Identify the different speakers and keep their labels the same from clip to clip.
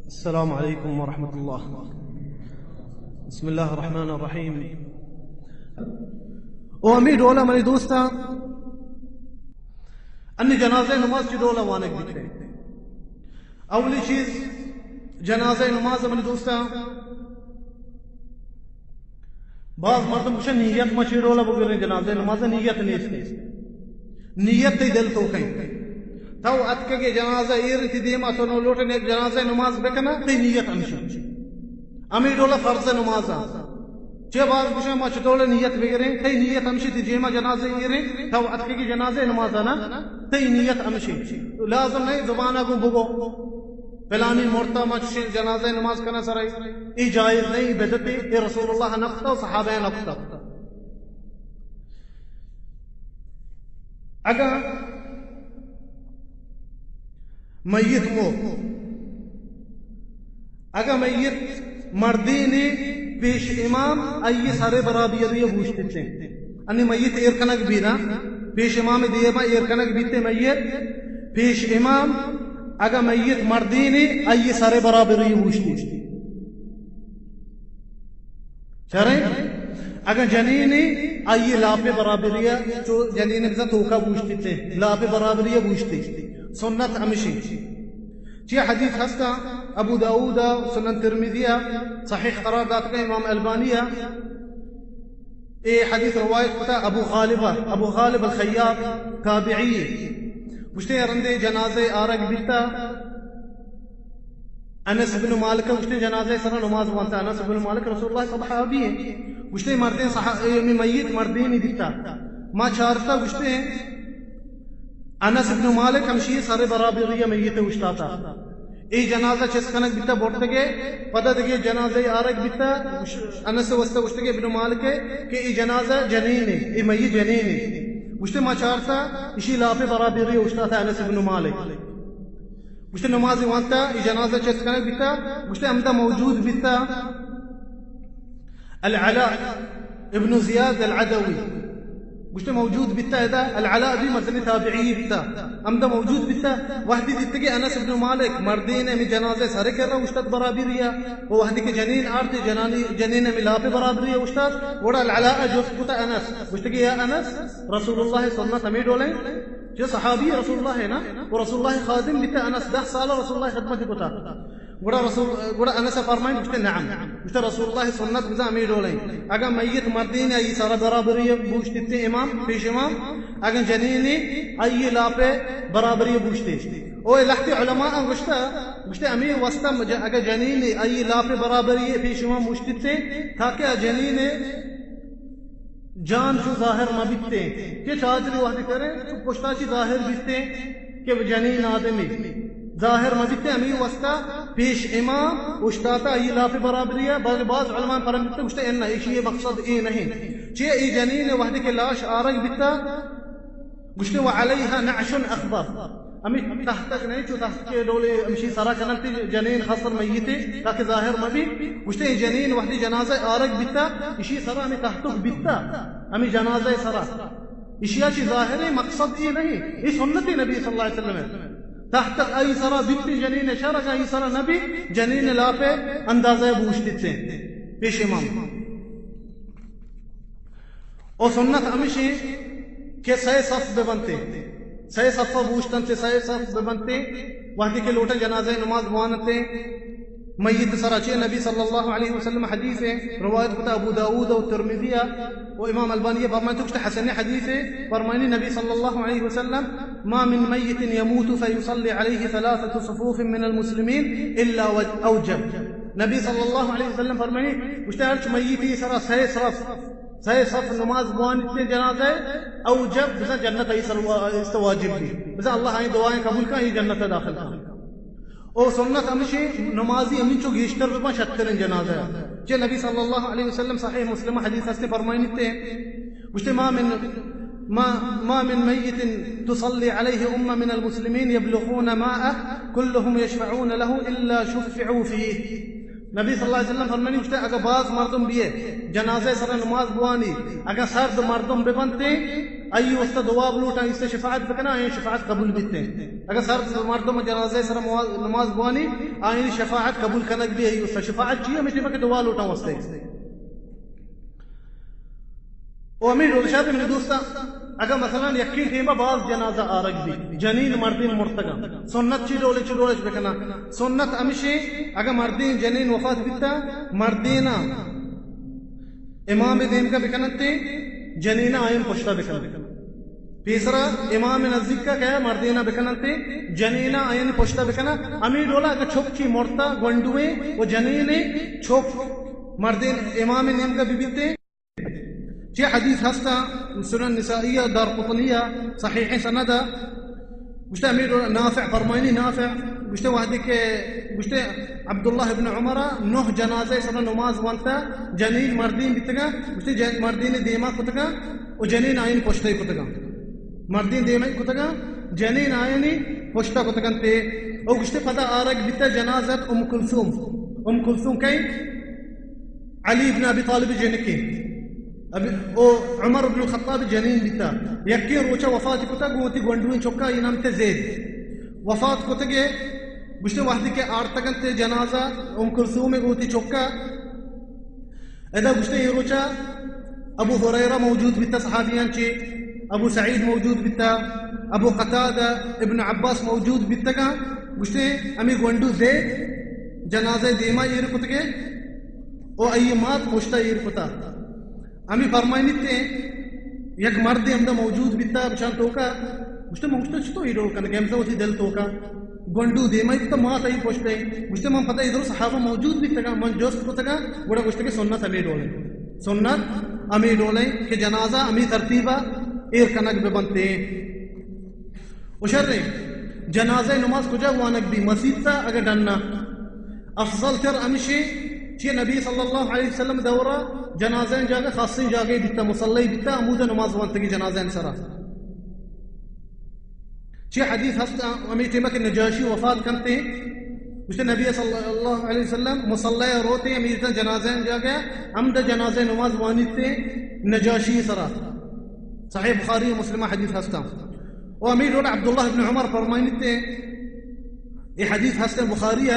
Speaker 1: السلام عليكم ورحمة الله. بسم الله الرحمن الرحیم. او امید اولا منی دوستا انی جنازہ نماز کی دولا وانک دیکھتے. اولی چیز جنازہ نماز منی دوستا بعض مردم کشن نیت مچی دولا بگرن جنازہ نماز نیت نیست. نیت تی دل تو کہیں تو اتکے کے جنازہ ایرن تی دیما سنو لوٹن ایک جنازہ نماز بکنا تی نیت انشا امید اولا فرض نمازا چه بعض کشن ما چطول نیت بگرن تی نیت امشی تی دیما جنازہ ایرن تو اتکے کے جنازہ نمازا نا تی نیت امشی لازم نہیں زبانہ کو بگو فلانی مرتا مچ جنازہ نماز کرنا سرائی ای جائز نہیں بدتی ای رسول اللہ نقطہ و صحابہ نقطہ. اگر میت مو اگر میت مردینی پیش امام ای سارے برابی ادویہ بوشتے تھے انی میت ایرکنک بینا پیش امام دیبا ایرکنک بیتے میت پیش امام اگر میت مردینی ای سارے برابری بوشتے چرے اگر جنینی ای لاپے برابریہ جو جنینی بزن توکا بوشتے تھے لاپے برابریہ بوشتے سنت امشی چی حدیث ہستا ابو داود سنن ترمذیہ صحیح قرار داتا ہے امام البانیہ. اے حدیث روایت پتا ابو غالب الخیاط تابعی مجھتے رندے جنازے آرگ بیتا انس بن مالک مجھتے جنازے سر نماز وانتا انس بن مالک رسول اللہ صحابی ہے مجھتے مردین میت مردین دیتا ما چارتا مجھتے انس بن مالک ہمشی سارے برابریہ میت وشتاتا ای جنازہ چسکنک بیتا بورتگے پدہ دگے جنازہ آرگ بیتا انس وستا وشتگے ابن مالک کہ ای جنازہ جنین ہے ای میت جنین ہے مجھتے ما چارتا اسی لاپے برابریہ وشتاتا انس بن مالک مجھتے نماز وانتا ای جنازہ چسکنک بیتا مجھتے امدہ موجود بیتا العلاء ابن زیاد العدوی مجھتے موجود بیتا ہے العلاء بھی مثلا تابعی بیتا امدہ موجود بیتا وحدی دیتا کہ انس بن مالک مردین امی جنازے سارے کر رہا اشتاد برابریہ وحدی کے جنین آرتی جنین امی لاپے برابریہ اشتاد وڑا العلاء جو سکتا انس مجھتے کہ یا انس رسول اللہ سنت ہمیں ڈولیں جو صحابی رسول اللہ ہے نا وہ رسول اللہ خادم بیتا انس 10 سالہ رسول اللہ خدمت کتا گوڑا انس فرمائیں مجھتے نعم مجھتے رسول اللہ سنت بزا امیر ڈولیں اگر میت مردین ای سارا برابری بوشتے تھے امام پیش امام اگر جنینی ای لاپے برابری بوشتے او لحتی علماء گوشتے امیر وسطہ اگر جنینی ای لاپے برابری پیش امام بوشتے تھے تاکہ جنین جان شو ظاہر نہ بیتے کہ چاچری وحدی کریں تو پشتاچی ظاہر بیتے کہ جنین آدمی ظاہر مجھتے امیر وسطہ پیش امام اشتاتا ای لاپی برابریہ بعض علماء فرمتے اشتا انہا ایشی یہ مقصد ای نہیں چیئے ای جنین وحدی کے لاش آرگ بیتا گشتے وعلیہا نعش اخبر امی تحتک نہیں چو تحت کے دولے امشی سرا کنلتی جنین خسر میتے تاکہ ظاہر مبی گشتے ای جنین وحدی جنازہ آرگ بیتا ایشی سرا امی تحتک بیتا امی جنازہ سرا ایشی چی ظاہر مقصد ای نہیں ای سنتی نبی صلی اللہ علیہ وسلم تحت ای سرا بیتی جنین شرک ای سرا نبی جنین لاپے اندازہ بوشتی تھے پیش امام او سنت ہمیشہ کہ سائے صف ببنتے سائے صف بوشتن سے سائے صف ببنتے وحدی کے لوٹن جنازہ نماز بوانتے میت سراچے نبی صلی اللہ علیہ وسلم حدیث ہے روایت بتا ابو داود و ترمذیہ و امام البانیہ فرمائے تو حسن حدیث ہے فرمائے نبی صلی اللہ علیہ وسلم ما من میت يموت فيصلي عليه 3 صفوف من المسلمين الا اوجب نبی صلی اللہ علیہ وسلم فرمائے مشتہر میتی سرا سہ صف نماز بوانی اتنے جنازہ اوجب بزا جنت ایسا واجب بھی بزا اللہ آئیں دعائیں قبول کا ہی جنت داخل کا او سنت ہمیشہ نمازی امین چو گیشتر بپا شترین جنازہ چے نبی صلی اللہ علیہ وسلم صحیح مسلم حدیث ہستے فرمائنی مجھتے ما من میت تصلي عليه أمة من المسلمين يبلغون ماءه كلهم يشفعون له إلا شفعوا فيه نبی صلی اللہ علیہ وسلم فرمانی گوشتے اگر بعض مردم بیے جنازے سر نماز بوانی اگر سرد مردم ببنتے ای وسط دعا بلوٹا اس سے شفاعت بکنا آئین شفاعت قبول بیتے ہیں اگر سرد مردم جنازے سر نماز بوانی آئین شفاعت قبول کنک بھی ای وسط شفاعت چیئے مجھے بکے دعا لوٹا وستے و امیر روشات من دوستا اگر مثلا یقین ٹھیما بعض جنازہ آرگ بھی جنین مردین مرتگا سنت چی ڈولے بکنا سنت امشی اگر مردین جنین وفات بیتا مردینا امام دین کا بکنتے جنین آئین پشتا بکنا تیسرا امام نزدیک کا کیا مردینا بکنتے جنین آئین پشتا بکنا امیر ڈولا اگر چھوک چی مرتا گونڈوے وہ جنین چھوک مردین امام دین کا بیتے چی حدیث ہستا سنن نسائیہ دار قطنیہ صحیح سندہ گوشتے امیر نافع فرمائنی نافع گوشتے وحدی کے گوشتے عبداللہ ابن عمرہ 9 جنازے سنن نماز وانتا جنین مردین بیتگا گوشتے مردین دیما کتگا و جنین آئین پشتے کتگا مردین دیما کتگا جنین آئین پشتا کتگا تے او گوشتے پتا آرگ بیتا جنازت ام کلثوم کئی علی ابن ابی طالب جنکی او عمر بن الخطاب جنین بیتا یکی روچا وفات کتا گوتی گونڈوین چکا یہ نام تے زید وفات کتگے گوشتے وحدی کے آرتگن تے جنازہ ام کلثوم گوتی چکا ادا گوشتے یہ روچا ابو ہریرہ موجود بیتا صحابیان چے ابو سعید موجود بیتا ابو قتادہ ابن عباس موجود بیتا گا گوشتے امی گونڈو زید جنازہ دیما یہ کتگے او ایمات پوشتا یہ کتا ہمیں فرمائنی تے یک مرد ہمدہ موجود بیتا بچان توکا گوشتے مجھتے چھتو ہی روکا نگے ہمزہ ہوتی دل توکا گونڈو دیمائی کتا مات آئی پوشتے گوشتے من پتہ ادھر صحابہ موجود بیتا گا من جوست کتا گا گوڑا گوشتے کہ سنت ہمیں ڈولیں سنت ہمیں ڈولیں کہ جنازہ ہمیں ترتیبہ ایر کنک ببنتے اشار رہے جنازہ نماز کجا وانک بھی مسجد تا اگر ڈننا افضل تر امشی چی نبی صلی اللہ علیہ وسلم دورہ جنازین جاگہ خاصین جاگہ دیتا مسلح دیتا عمود نماز وانتگی جنازین سرا چی حدیث ہستا امی تیمک نجاشی وفات کرتے ہیں اس نبی صلی اللہ علیہ وسلم مسلح روتے امیر جنازین جاگہ عمد جنازین نماز وانتے نجاشی سرا صحیح بخاری مسلمہ حدیث ہستا و امیر روڑ عبداللہ ابن عمر فرمائنتے یہ حدیث حسن بخاریہ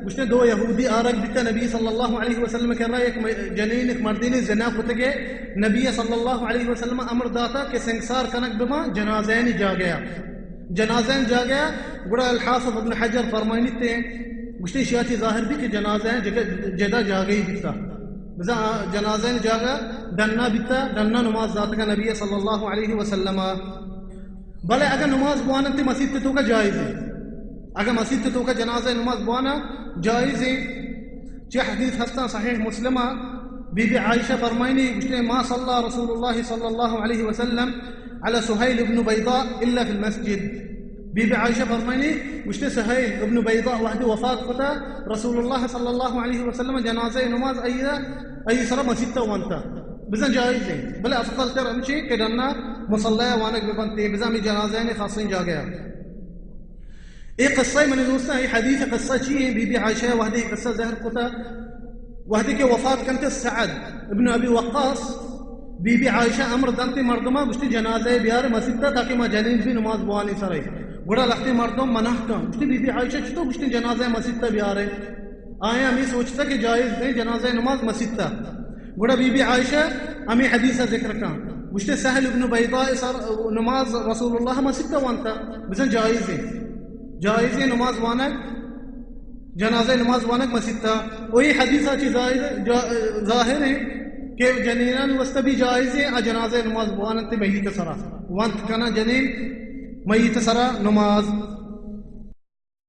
Speaker 1: اس نے 2 یہودی آرگ بیتا نبی صلی اللہ علیہ وسلم کہہ رہا ہے ایک جنین ایک مردین زنا کتگے نبی صلی اللہ علیہ وسلم امر داتا کہ سنگسار کنک بما جنازین جا گیا گڑا الحافظ ابن حجر فرمائنی تے اس نے شیعتی ظاہر بھی کہ جنازین جدا جا گئی بیتا جنازین جاگا دننا بیتا دننا نماز ذات کا نبی صلی اللہ علیہ وسلم بلے اگر نماز بوانتی مسجد تو کا جائز ہے اگر مسجد تو کا جنازہ نماز بوانا جائز ہے چی حدیث ہستا صحیح مسلمہ بی بی عائشہ فرمائنی گوشتے ما صلی رسول اللہ صلی اللہ علیہ وسلم علی سہیل ابن بیضاء الا فی المسجد بی بی عائشہ فرمائنی گوشتے سہیل ابن بیضاء وحد وفات کتا رسول اللہ صلی اللہ علیہ وسلم جنازہ نماز ای سر مسجد تا وانتا بزن جائز ہے بلے افضل تر امچی کہ دننا مصلیہ وانک ببنتے بزن میں جنازہ نے خاصین جا گیا ایک قصہ میں نے دوستا ہے حدیث قصہ چیئے بی بی عائشہ وحدی قصہ ظاہر کتا وحدی کے وفات کنتے سعد ابن ابی وقاص بی بی عائشہ امر دنتے مردمہ گشتی جنازہ بیار مسجد تا تاکہ ما جنین بھی نماز بوانی سرائی گوڑا لختی مردم منح کن گشتی بی بی عائشہ چھتو گشتی جنازہ مسجد تا بیارے آئے ہمیں سوچتا کہ جائز نہیں جنازہ نماز مسجد تا گوڑا بی بی عائشہ ہمیں حدیثہ ذکر کن گشتی سہل ابن بیضاء نماز رسول اللہ مسجد تا وانتا بزن جائز ہے جائز نماز وانک جنازہ نماز وانک مسجد تا وہی حدیثہ چیز ظاہر ہے کہ جنینان وسط بھی جائز ہے جنازہ نماز وانک تے میت سرا وانت کنا جنین میت سرا نماز